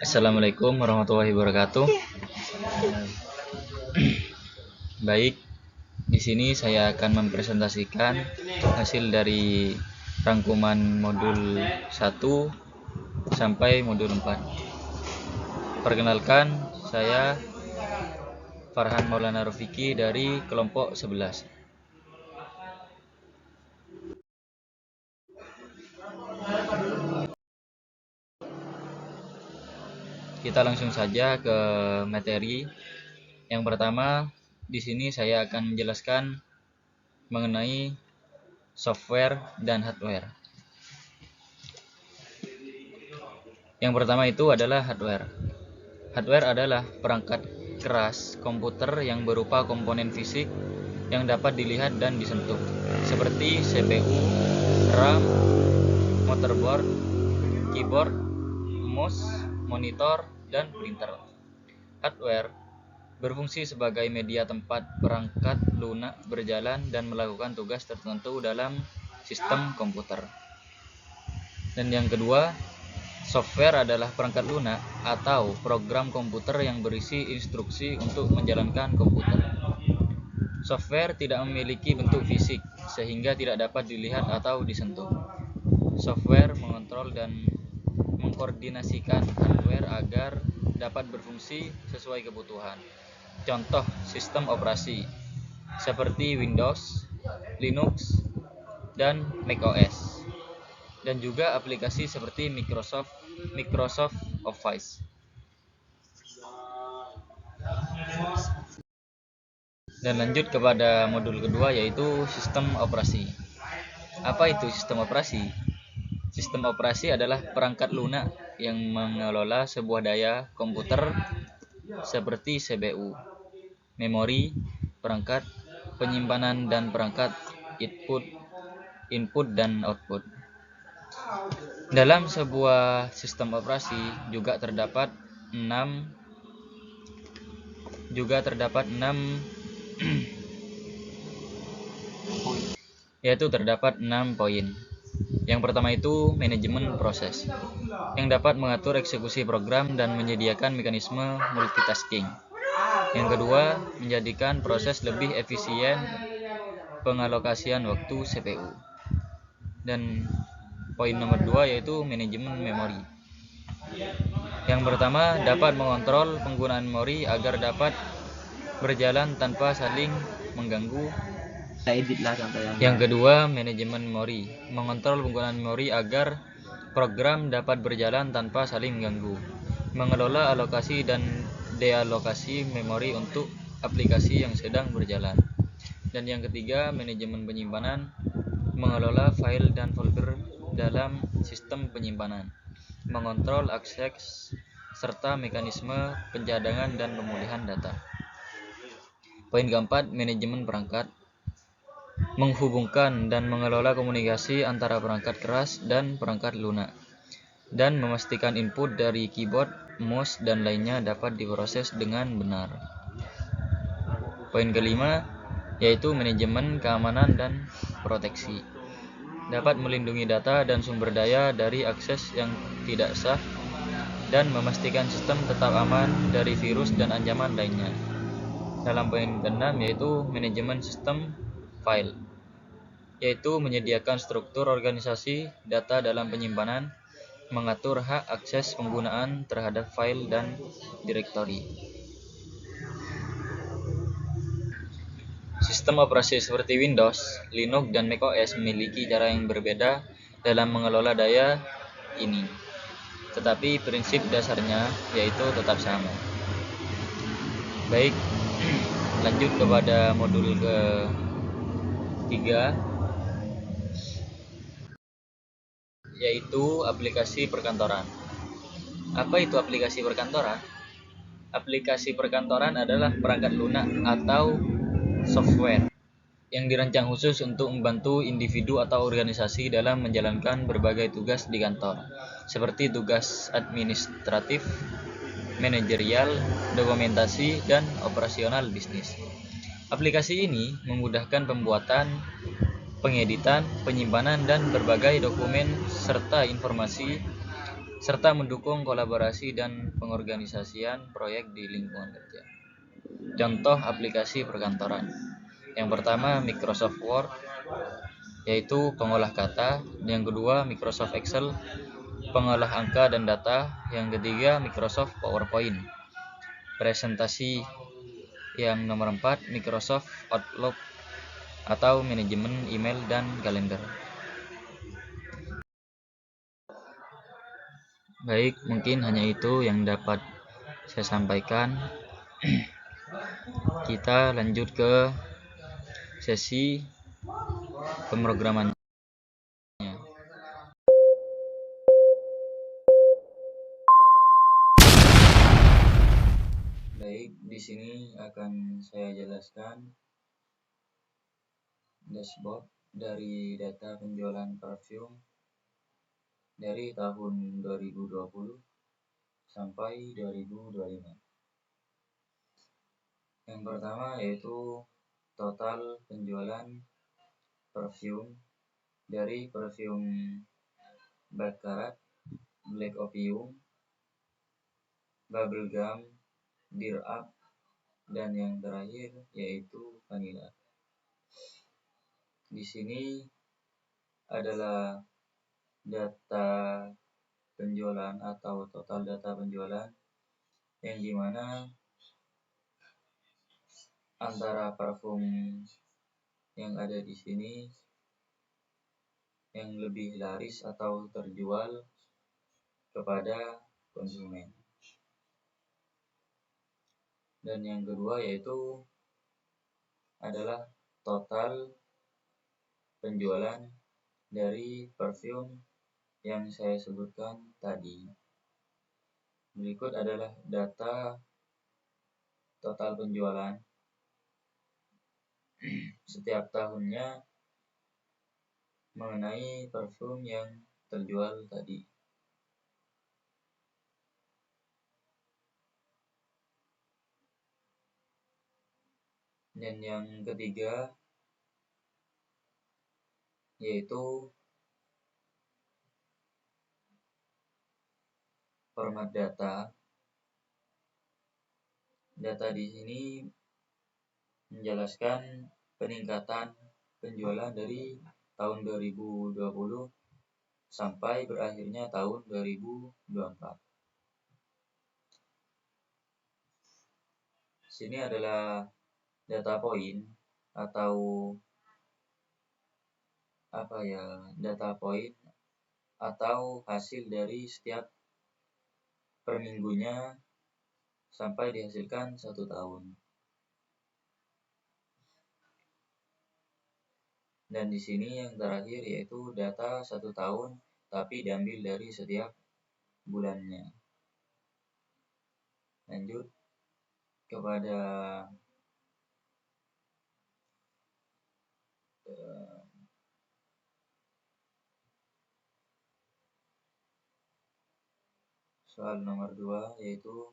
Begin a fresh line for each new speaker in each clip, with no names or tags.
Assalamualaikum warahmatullahi wabarakatuh. Baik, di sini saya akan mempresentasikan hasil dari rangkuman modul 1 sampai modul 4. Perkenalkan, saya Farhan Maulana Rufiki dari kelompok 11. Kita langsung saja ke materi. Yang pertama, di sini saya akan menjelaskan mengenai software dan hardware. Yang pertama itu adalah hardware. Hardware adalah perangkat keras komputer yang berupa komponen fisik yang dapat dilihat dan disentuh, seperti CPU, RAM, motherboard, keyboard, mouse, monitor, dan printer. Hardware berfungsi sebagai media tempat perangkat lunak berjalan dan melakukan tugas tertentu dalam sistem komputer. Dan yang kedua, software adalah perangkat lunak atau program komputer yang berisi instruksi untuk menjalankan komputer. Software tidak memiliki bentuk fisik sehingga tidak dapat dilihat atau disentuh. Software mengontrol dan mengkoordinasikan hardware agar dapat berfungsi sesuai kebutuhan. Contoh sistem operasi seperti Windows, Linux, dan macOS. Dan juga aplikasi seperti Microsoft Office. Dan lanjut kepada modul kedua, yaitu sistem operasi. Apa itu sistem operasi? Sistem operasi adalah perangkat lunak yang mengelola sebuah daya komputer seperti CPU, memori, perangkat penyimpanan, dan perangkat input dan output. Dalam sebuah sistem operasi juga terdapat 6 poin. Yang pertama itu manajemen proses, yang dapat mengatur eksekusi program dan menyediakan mekanisme multitasking. Yang kedua, menjadikan proses lebih efisien, pengalokasian waktu CPU. Dan poin nomor 2 yaitu manajemen memori. Yang pertama, dapat mengontrol penggunaan memori agar dapat berjalan tanpa saling mengganggu. Yang kedua, manajemen memori, mengontrol penggunaan memori agar program dapat berjalan tanpa saling mengganggu, mengelola alokasi dan dealokasi memori untuk aplikasi yang sedang berjalan. Dan yang ketiga, manajemen penyimpanan, mengelola file dan folder dalam sistem penyimpanan, mengontrol akses serta mekanisme pencadangan dan pemulihan data. Poin keempat, manajemen perangkat, menghubungkan dan mengelola komunikasi antara perangkat keras dan perangkat lunak, dan memastikan input dari keyboard, mouse, dan lainnya dapat diproses dengan benar. Poin kelima, yaitu manajemen keamanan dan proteksi, dapat melindungi data dan sumber daya dari akses yang tidak sah dan memastikan sistem tetap aman dari virus dan ancaman lainnya. Dalam poin keenam, yaitu manajemen sistem file, yaitu menyediakan struktur organisasi data dalam penyimpanan, mengatur hak akses penggunaan terhadap file dan direktori. Sistem operasi seperti Windows, Linux, dan macOS memiliki cara yang berbeda dalam mengelola daya ini, tetapi prinsip dasarnya yaitu tetap sama. Baik, lanjut kepada modul ke-3, yaitu aplikasi perkantoran. Apa itu aplikasi perkantoran? Aplikasi perkantoran adalah perangkat lunak atau software yang dirancang khusus untuk membantu individu atau organisasi dalam menjalankan berbagai tugas di kantor, seperti tugas administratif, manajerial, dokumentasi, dan operasional bisnis. Aplikasi ini memudahkan pembuatan, pengeditan, penyimpanan, dan berbagai dokumen serta informasi, serta mendukung kolaborasi dan pengorganisasian proyek di lingkungan kerja. Contoh aplikasi perkantoran. Yang pertama Microsoft Word, yaitu pengolah kata. Yang kedua Microsoft Excel, pengolah angka dan data. Yang ketiga Microsoft PowerPoint, presentasi. Yang nomor 4 Microsoft Outlook atau manajemen email dan kalender. Baik, mungkin hanya itu yang dapat saya sampaikan. Kita lanjut ke sesi pemrograman. Baik, di sini akan saya jelaskan dashboard dari data penjualan parfum dari tahun 2020 sampai 2025. Yang pertama yaitu total penjualan parfum dari parfum Baccarat, Black Opium, Bubblegum, Dear Up, dan yang terakhir yaitu Vanilla. Di sini adalah data penjualan atau total data penjualan yang dimana antara parfum yang ada di sini yang lebih laris atau terjual kepada konsumen. Dan yang kedua yaitu adalah total penjualan dari parfum yang saya sebutkan tadi. Berikut adalah data total penjualan setiap tahunnya mengenai parfum yang terjual tadi. Dan yang ketiga yaitu format data. Data di sini menjelaskan peningkatan penjualan dari tahun 2020 sampai berakhirnya tahun 2024. Sini adalah data point atau data point atau hasil dari setiap per minggunya sampai dihasilkan 1 tahun. Dan di sini yang terakhir yaitu data 1 tahun tapi diambil dari setiap bulannya. Lanjut kepada soal nomor 2 yaitu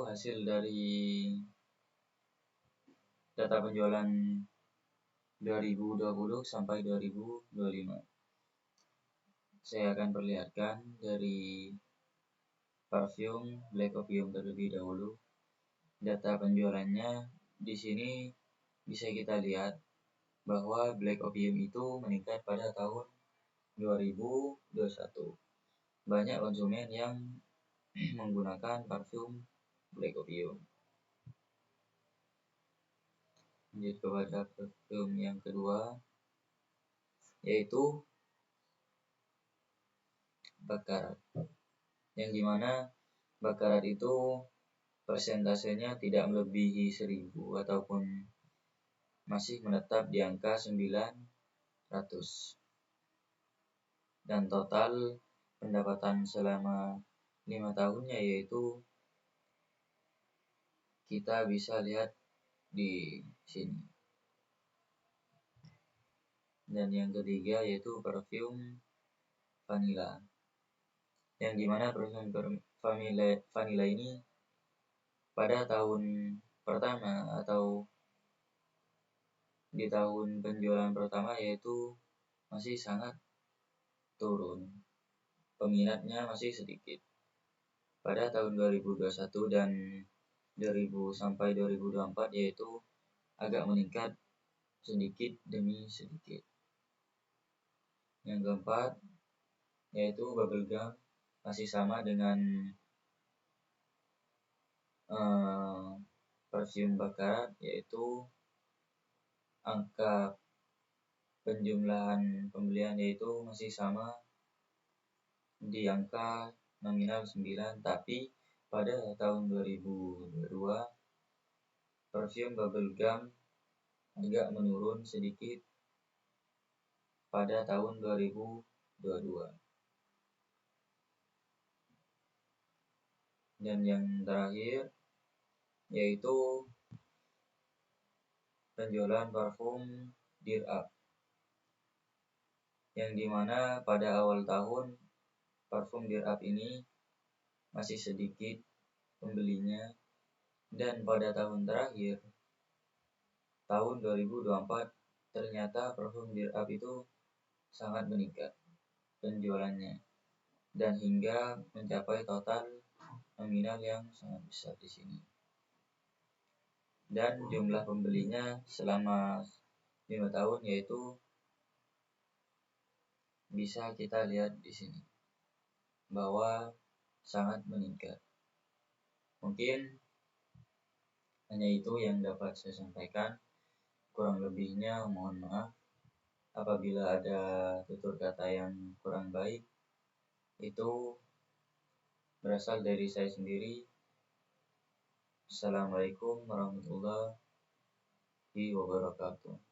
hasil dari data penjualan 2020 sampai 2025. Saya akan perlihatkan dari parfum Black Opium terlebih dahulu. Data penjualannya di sini bisa kita lihat bahwa Black Opium itu meningkat pada tahun 2021. Banyak konsumen yang menggunakan parfum Black Opium. Lanjut kepada parfum yang kedua yaitu Baccarat, yang dimana Baccarat itu persentasenya tidak melebihi 1000 ataupun masih menetap di angka 900. Dan total pendapatan selama 5 tahunnya yaitu kita bisa lihat di sini. Dan yang ketiga yaitu parfum vanilla, yang dimana parfum vanilla ini pada tahun pertama atau di tahun penjualan pertama yaitu masih sangat turun, peminatnya masih sedikit. Pada tahun 2021 dan 2000 sampai 2024 yaitu agak meningkat sedikit demi sedikit. Yang keempat yaitu bubble gum, masih sama dengan parfum bakarat, yaitu angka penjumlahan pembelian yaitu masih sama di angka nominal 9, tapi pada tahun 2022 parfum bubble gum agak menurun sedikit pada tahun 2022. Dan yang terakhir yaitu penjualan parfum Dear Up, yang dimana pada awal tahun parfum Dear Up ini masih sedikit pembelinya, dan pada tahun terakhir tahun 2024 ternyata parfum Dear Up itu sangat meningkat penjualannya dan hingga mencapai total nominal yang sangat besar di sini. Dan jumlah pembelinya selama 5 tahun yaitu bisa kita lihat di sini bahwa sangat meningkat. Mungkin hanya itu yang dapat saya sampaikan. Kurang lebihnya mohon maaf. Apabila ada tutur kata yang kurang baik, itu berasal dari saya sendiri. Assalamualaikum warahmatullahi wabarakatuh.